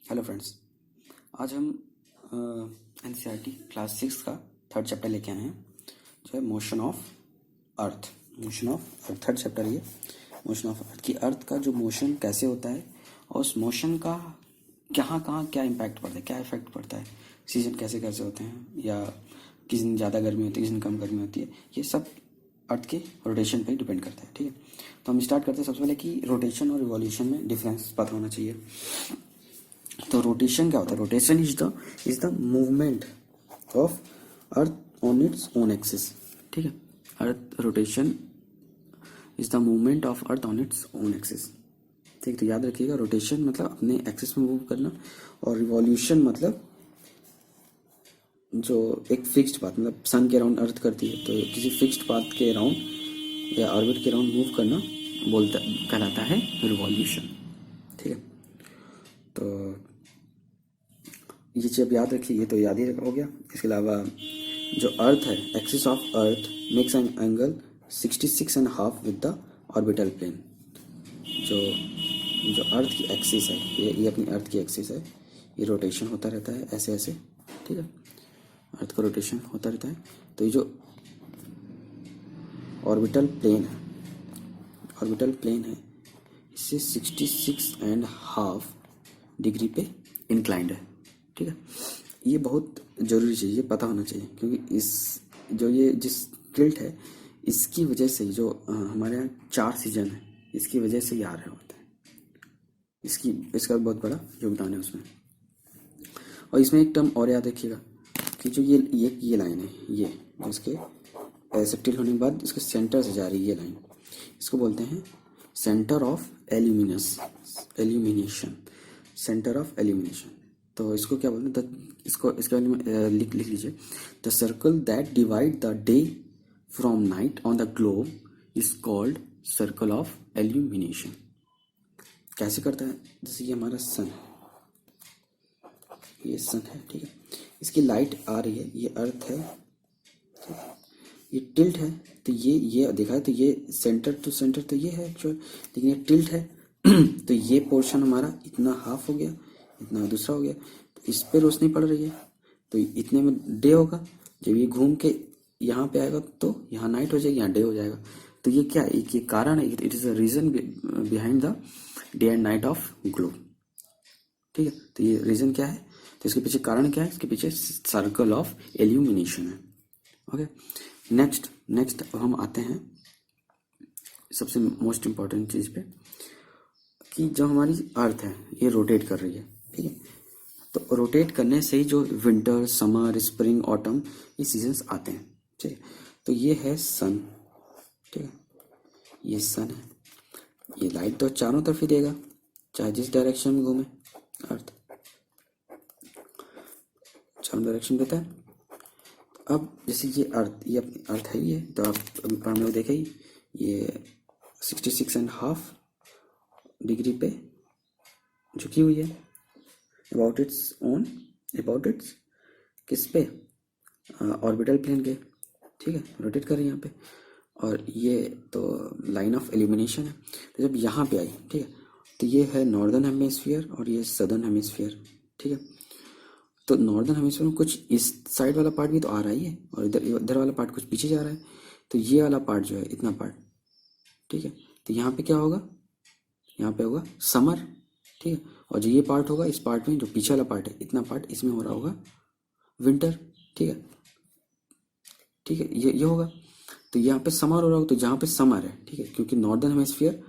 Hello friends. आज हम NCERT class 6 का थर्ड चैप्टर लेके आए हैं, जो है motion of earth. Motion of earth third chapter. ये मोशन ऑफ अर्थ की अर्थ का जो मोशन कैसे होता है और उस मोशन का कहाँ कहाँ क्या इम्पैक्ट पड़ता है, क्या इफेक्ट पड़ता है, सीजन कैसे कैसे होते हैं, या किस दिन ज़्यादा गर्मी होती है, किस दिन कम गर्मी होती है, ये सब अर्थ के रोटेशन पे डिपेंड करता है। ठीक है, तो हम स्टार्ट करते हैं सबसे पहले कि रोटेशन और रिवॉल्यूशन में डिफरेंस पता होना चाहिए। तो रोटेशन क्या होता है? Rotation is the movement of earth on its own axis. ठीक है, earth rotation is the movement of earth on its own axis. ठीक है, तो याद रखिएगा, रोटेशन मतलब अपने एक्सिस में मूव करना, और रिवॉल्यूशन मतलब जो एक फिक्स्ड पाथ, मतलब सन के अराउंड अर्थ करती है, तो किसी फिक्स्ड पाथ के अराउंड या ऑर्बिट के अराउंड मूव करना बोलता कहलाता है रिवॉल्यूशन। ठीक है, तो ये चीज़ याद रखिए, ये तो याद ही हो गया। इसके अलावा जो अर्थ है, axis of earth makes an angle 66.5 with the orbital plane. जो जो अर्थ की एक्सिस है, ये अपनी अर्थ की एक्सिस है, ये रोटेशन होता रहता है ऐसे ऐसे। ठीक है, अर्थ का रोटेशन होता रहता है। तो ये जो ऑर्बिटल प्लेन है इससे 66.5 डिग्री पे इंक्लाइंड है। ठीक है, ये बहुत ज़रूरी चीज़, ये पता होना चाहिए, क्योंकि ये जिस टिल्ट है, इसकी वजह से जो हमारे यहाँ 4 सीजन है, इसकी वजह से ये आ रहे होते हैं। इसका बहुत बड़ा योगदान है उसमें। और इसमें एक टर्म और याद रखिएगा कि जो ये लाइन है, ये इसके ऐसे टिल्ट होने के बाद इसके सेंटर से जा रही है ये लाइन, इसको बोलते हैं centre of illumination. Centre of illumination, तो इसको क्या बोलते हैं? इसके बारे में लिख लीजिए। The circle that divide the day from night on the globe is called circle of illumination. कैसे करता है? जैसे ये हमारा सन है, ये सन है। ठीक है, इसकी लाइट आ रही है, ये अर्थ है, ये टिल्ट है, तो ये देखा है, तो ये सेंटर टू सेंटर तो ये है एक्चुअल, लेकिन ये टिल्ट है। तो ये पोर्शन हमारा इतना हाफ हो गया, इतना दूसरा हो गया, तो इस पे रोशनी पड़ रही है, तो इतने में डे होगा। जब ये घूम के यहाँ पे आएगा तो यहाँ नाइट हो जाएगी, यहाँ डे हो जाएगा। तो ये क्या है? ये कारण है, it is a reason behind the day and night of globe. ठीक है, तो ये रीजन क्या है? तो इसके पीछे कारण क्या है? इसके पीछे सर्कल ऑफ एल्यूमिनेशन है। ओके, नेक्स्ट हम आते हैं सबसे मोस्ट इम्पॉर्टेंट चीज़ पे, कि जो हमारी अर्थ है ये रोटेट कर रही है। ठीक है, तो रोटेट करने से ही जो विंटर, समर, स्प्रिंग, ऑटम, ये सीजन्स आते हैं। ठीक है, तो ये है सन। ठीक है, ये सन है, ये लाइट तो चारों तरफ ही देगा, चाहे जिस डायरेक्शन में घूमे। अर्थ चारों डायरेक्शन देता है। अब जैसे ये अपनी अर्थ है, ये तो आप अभी हम लोग देखे ही, ये 66.5 डिग्री पे झुकी हुई है अबाउट इट्स किस पे? ऑर्बिटल प्लेन के। ठीक है, रोटेट कर रही है यहाँ पे, और ये तो लाइन ऑफ एल्यूमिनेशन है। तो जब यहाँ पे आई, ठीक है, तो ये है नॉर्दर्न हेमिस्फीयर और ये सदर्न हेमिस्फीयर। ठीक है, तो नॉर्दर्न हेमिस्फीयर में कुछ इस साइड वाला पार्ट भी तो आ रहा ही है, और इधर वाला पार्ट कुछ पीछे जा रहा है। तो ये वाला पार्ट जो है, इतना पार्ट, ठीक है, तो यहाँ पे क्या होगा? यहाँ पे होगा समर। ठीक है, और जो ये पार्ट होगा, इस पार्ट में जो पीछे वाला पार्ट है, इतना पार्ट, इसमें हो रहा होगा विंटर। ठीक है, ठीक है, ये होगा। तो यहाँ पे समर हो रहा होगा, तो जहाँ पे समर है, ठीक है, क्योंकि नॉर्दर्न हेमिस्फीयर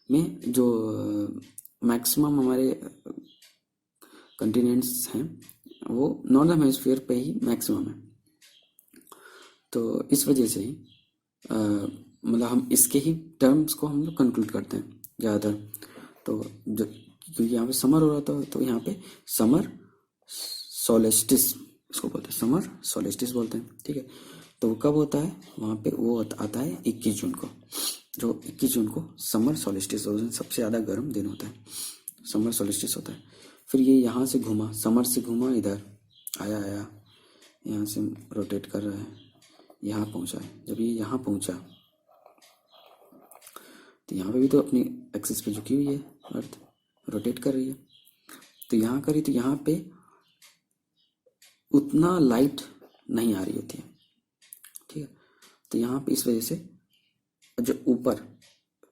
में जो मैक्सिमम हमारे कंटिनेंट्स हैं, वो नॉर्दर्न हेमिस्फीयर पे ही मैक्सिमम है। तो इस वजह से ही मतलब हम इसके ही टर्म्स को हम लोग कंक्लूड करते हैं ज़्यादातर। तो जो क्योंकि यहाँ पे समर हो रहा था, तो यहाँ पे समर सोलेस्टिस इसको बोलते हैं, समर सोलेस्टिस बोलते हैं। ठीक है, तो वो कब होता है? वहाँ पे वो आता है 21 जून को, जो 21 जून को समर सोलेस्टिस, उस दिन सबसे ज़्यादा गर्म दिन होता है, समर सोलेस्टिस होता है। फिर ये यहाँ से घूमा, समर से घूमा, इधर आया यहाँ से रोटेट कर रहा है, यहाँ पहुँचा है। जब ये यहाँ पहुँचा, तो यहाँ पे भी तो अपनी एक्सिस पे झुकी हुई है, अर्थ रोटेट कर रही है। तो यहाँ करी तो यहाँ पे उतना लाइट नहीं आ रही होती है, ठीक है। तो यहाँ पे इस वजह से जो ऊपर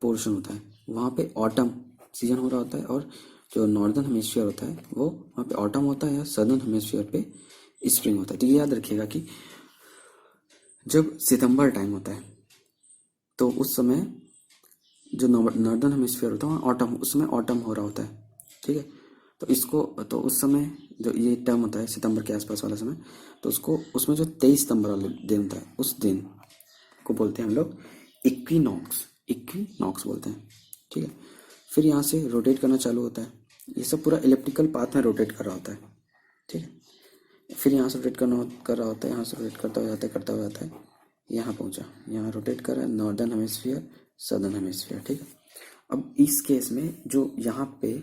पोर्शन होता है वहाँ पे ऑटम सीजन हो रहा होता है, और जो नॉर्दर्न हेमिस्फीयर होता है वो वहाँ पे ऑटम होता है, या सदर्न हेमिस्फीयर पे स्प्रिंग होता है। तो ये याद रखिएगा कि जब सितंबर टाइम होता है तो उस समय जो नॉर्दर्न हेमिस्फीयर होता है वहाँ ऑटम, उस समय ऑटम हो रहा होता है, ठीक है। तो इसको तो उस समय जो ये टर्म होता है सितंबर के आसपास वाला समय, तो उसको उसमें जो 23 सितंबर वाला दिन होता है उस दिन को बोलते हैं हम लोग इक्विनॉक्स, इक्विनॉक्स बोलते हैं, ठीक है। फिर यहाँ से रोटेट करना चालू होता है, ये सब पूरा इलेप्टिकल पाथ में रोटेट कर रहा होता है, ठीक है। फिर यहाँ से रोटेट कर रहा होता है, यहाँ से रोटेट करता हुआ जाता है, करता हुआ जाता है, यहाँ पहुँचा, यहाँ रोटेट कर रहा है, नॉर्दर्न हेमिस्फीयर सदर्न हेमिस्फीयर, ठीक है। अब इस केस में जो यहाँ पे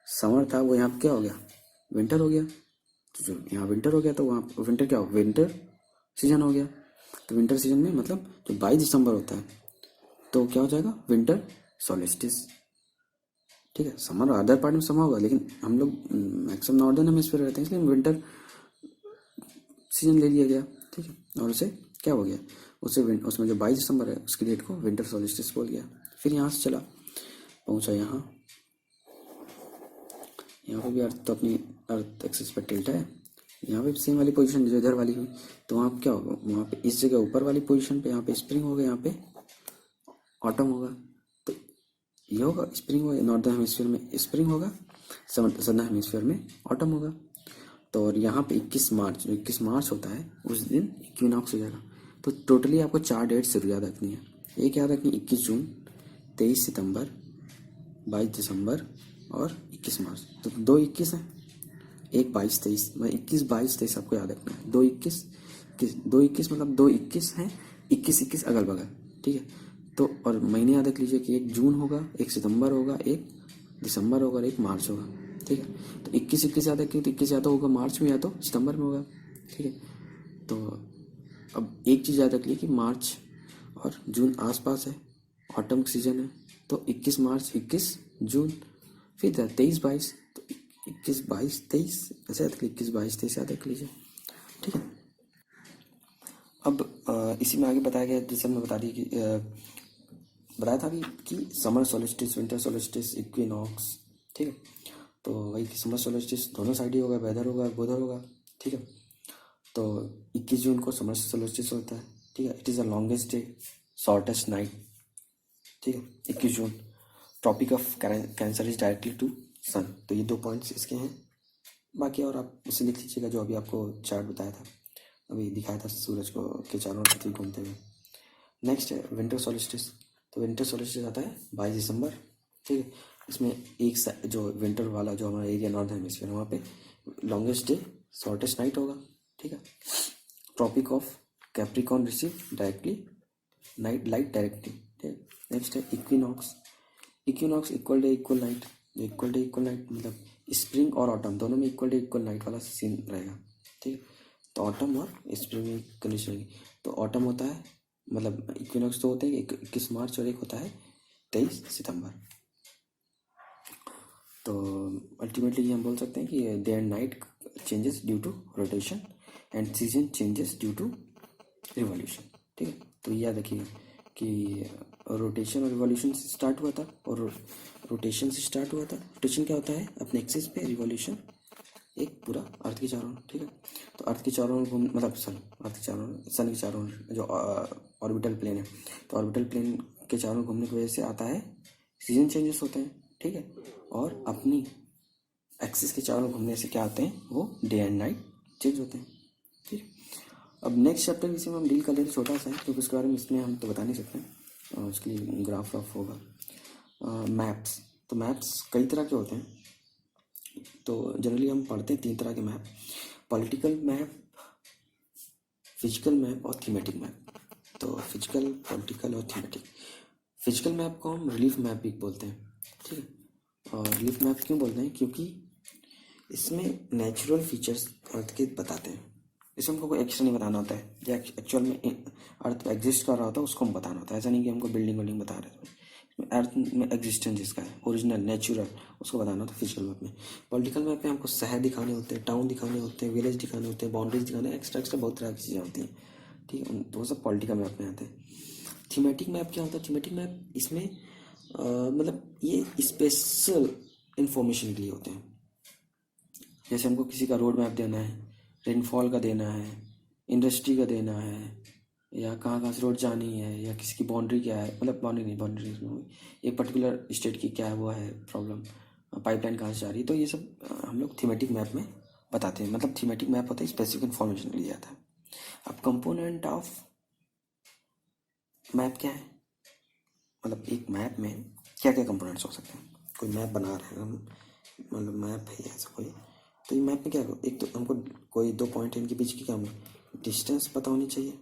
समर था वो यहाँ पे क्या हो गया, विंटर हो गया। तो जो यहाँ विंटर हो गया तो वहाँ विंटर क्या हो, विंटर सीजन हो गया। तो विंटर सीजन में मतलब जो 22 दिसंबर होता है तो क्या हो जाएगा, विंटर सोलिस्टिस, ठीक है। समर अदर पार्ट में समर होगा, लेकिन हम लोग मैक्सिमम नॉर्दर्न हेमिस्फीयर रहते हैं, इसलिए विंटर सीजन ले लिया गया, ठीक है। और उसे क्या हो गया, उसमें जो 22 दिसंबर है उसकी डेट को विंटर सोलिस्टिस बोल गया। फिर यहाँ से चला पहुँचा यहाँ पे भी अर्थ तो अपनी अर्थ एक्सिस पर टिल्ट है, यहाँ पे सेम वाली पोजीशन जो इधर वाली हुई, तो वहाँ पे क्या होगा, वहाँ पे इस जगह ऊपर वाली पोजीशन पे यहाँ पे स्प्रिंग होगा, यहाँ पे ऑटम होगा। तो ये होगा स्प्रिंग होगा, नॉर्दर्न हेमिस्फीयर में स्प्रिंग होगा, सदर्न हेमिस्फीयर में ऑटम होगा। तो और यहाँ पे 21 मार्च, जो 21 मार्च होता है उस दिन इक्विनॉक्स हो जाएगा। तो टोटली आपको 4 डेट जरूर याद रखनी है। एक याद रखनी 21 जून, 23 सितंबर, 22 दिसंबर और 21 मार्च। तो 2 21 हैं, एक 22 23, मतलब 21 22 23 आपको याद रखना है। 2 21 मतलब 2 21 हैं, 21 21 अगल बगल, ठीक है। तो और महीने याद रख लीजिए कि एक जून होगा, एक सितंबर होगा, एक दिसंबर होगा और एक मार्च होगा, ठीक है। तो 21 21 याद रखिए, तो 21 या तो होगा मार्च में या तो सितंबर में होगा, ठीक है। तो अब एक चीज़ याद रख लीजिए कि मार्च और जून आसपास है, ऑटम सीजन है, तो 21 मार्च 21 जून, फिर 23 22, तो 21 22 23 ऐसे याद रख लीजिए, 21 22 23 याद रख लीजिए, ठीक है। अब इसी में आगे बताया गया, जैसे हमने बताया था अभी कि summer solstice, winter solstice, equinox, ठीक है। तो वही कि समर सोलिस्टिस दोनों साइड ही होगा, वेदर होगा, बोधर होगा, ठीक है। तो 21 जून को समर सोलिस्टिस होता है, ठीक है। It is the longest day, shortest night, ठीक है। 21 June, tropic of cancer is directly to sun. तो ये 2 पॉइंट्स इसके हैं, बाकी और आप उसे लिख लीजिएगा जो अभी आपको चार्ट बताया था, अभी दिखाया था सूरज को के चारों पृथ्वी घूमते हुए। नेक्स्ट है विंटर सोलिस्टिस। तो विंटर सोलिस्टिस आता है 22 दिसंबर, ठीक है। इसमें एक जो विंटर वाला जो हमारा एरिया नॉर्दर्न हेमिस्फीयर है वहाँ पे लॉन्गेस्ट डे, शॉर्टेस्ट नाइट होगा, ठीक है। Tropic of capricorn receive directly night light directly, ठीक है। नेक्स्ट है equinox. Equinox equal day equal night, equal day equal night मतलब स्प्रिंग और ऑटम दोनों में इक्वल डे इक्वल नाइट वाला सीन रहेगा, ठीक है। तो ऑटम और स्प्रिंग में कंडीशन रहेगी। तो ऑटम होता है मतलब इक्विनॉक्स तो होते हैं 21 मार्च और एक होता है 23 सितंबर। तो अल्टीमेटली ये हम बोल सकते हैं कि day and night changes due to rotation and season changes due to revolution, ठीक है। तो याद रखिएगा कि रोटेशन और रिवॉल्यूशन से स्टार्ट हुआ था, और रोटेशन से स्टार्ट हुआ था। रोटेशन क्या होता है, अपने एक्सिस पे, रिवॉल्यूशन एक पूरा अर्थ के चारों ओर, ठीक है। तो अर्थ के चारों ओर घूम मतलब अर्थ के चारों ओर, सन के चारों ओर जो ऑर्बिटल प्लेन है, तो ऑर्बिटल प्लेन के चारों ओर घूमने की वजह से आता है सीजन चेंजेस होते हैं, ठीक है। और अपनी एक्सिस के चारों ओर घूमने से क्या आते हैं, वो डे एंड नाइट चेंज होते हैं, ठीक है। अब नेक्स्ट चैप्टर जिसे हम डील कर लेते हैं छोटा सा है, क्योंकि उसके बारे में इसमें हम तो बता नहीं सकते, उसके लिए ग्राफ वाफ होगा। मैप्स, तो मैप्स कई तरह के होते हैं। तो जनरली हम पढ़ते हैं 3 तरह के map, political map, physical map और थीमेटिक मैप। तो फिजिकल, पॉलिटिकल और थीमेटिक। फिजिकल मैप को हम रिलीफ मैप भी बोलते हैं, ठीक है। और रिलीफ मैप क्यों बोलते हैं, क्योंकि इसमें नेचुरल फीचर्स अर्थ के बताते हैं। इसमें हमको कोई एक्शन नहीं बताना होता है, जो एक्चुअल में अर्थ एग्जिस्ट कर रहा होता है उसको हम बताना होता है। ऐसा नहीं कि हमको बिल्डिंग बता रहे हैं, अर्थ में एग्जिस्टेंस जिसका है, ओरिजिनल, नेचुरल, उसको बताना होता है फिजिकल मैप में। पॉलिटिकल मैप में हमको शहर दिखाने होते हैं, टाउन दिखाने होते हैं, विलेज दिखाने होते हैं, बाउंड्रीज दिखाने, एक्स्ट्रा एक्स्ट्रा बहुत तरह की चीज़ें होती हैं, ठीक है, तो वो सब पॉलिटिकल मैप में आते हैं। थीमेटिक मैप क्या होता है? थीमेटिक मैप इसमें मतलब ये स्पेशल इंफॉर्मेशन के लिए होते हैं। जैसे हमको किसी का रोड मैप देना है, रेनफॉल का देना है, इंडस्ट्री का देना है, या कहाँ कहाँ से रोड जानी है, या किसी की बाउंड्री क्या है, मतलब बाउंड्री नहीं, बाउंड्री इसमें हुई, एक पर्टिकुलर स्टेट की क्या है वो है प्रॉब्लम, पाइपलाइन कहाँ से जा रही है, तो ये सब हम लोग थीमेटिक मैप में बताते हैं। मतलब थीमेटिक मैप होता है स्पेसिफिक इन्फॉर्मेशन के लिए आता है। अब कंपोनेंट ऑफ मैप क्या है? मतलब एक मैप में क्या क्या कंपोनेंट्स हो सकते हैं? कोई मैप बना रहे हैं हम, मतलब मैप है ऐसा कोई, तो ये मैप में क्या है? एक तो हमको कोई दो पॉइंट है, इनके बीच की क्या हमें डिस्टेंस पता होनी चाहिए,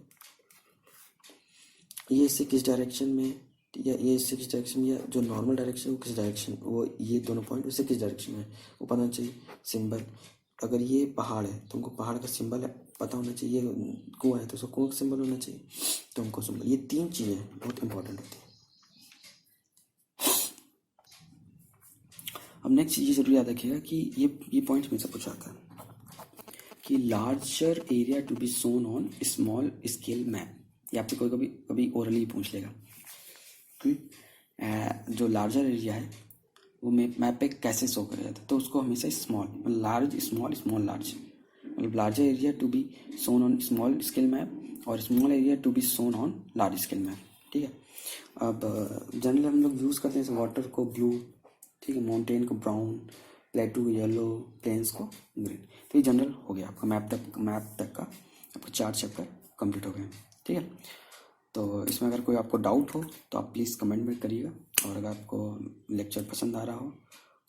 ये इससे किस डायरेक्शन में, या ये इससे किस डायरेक्शन में, या जो नॉर्मल डायरेक्शन वो किस डायरेक्शन, वो ये दोनों पॉइंट उससे किस डायरेक्शन में वो पता होना चाहिए। सिंबल, अगर ये पहाड़ है तो हमको पहाड़ का सिंबल पता होना चाहिए, ये कुआं है तो उसका कुआं का सिंबल होना चाहिए, तो हमको सिंबल, ये तीन चीज़ें बहुत इंपॉर्टेंट होती हैं। अब नेक्स्ट चीज़ जरूर याद रखिएगा कि ये पॉइंट हमेशा पूछा आता है कि larger area to be shown on small scale map, ये आपसे कोई कभी कभी ओरली पूछ लेगा कि जो लार्जर एरिया है वो मैप पे कैसे शो करा जाता है, तो उसको हमेशा स्मॉल, मतलब लार्ज स्मॉल स्मॉल लार्ज, मतलब larger area to be shown on small scale map और small area to be shown on large scale map, ठीक है। अब जनरली हम लोग यूज़ करते हैं वाटर को ब्लू, ठीक है, माउंटेन को ब्राउन, प्लेटू को येलो, प्लेन्स को ग्रीन, तो ये जनरल हो गया आपका मैप तक का आपका 4 चैप्टर कंप्लीट हो गए, ठीक है। तो इसमें अगर कोई आपको डाउट हो तो आप प्लीज़ कमेंट में करिएगा, और अगर आपको लेक्चर पसंद आ रहा हो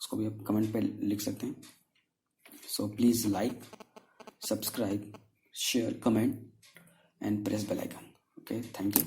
उसको भी आप कमेंट पे लिख सकते हैं। सो please like, subscribe, share, comment and press bell icon. Okay, thank you.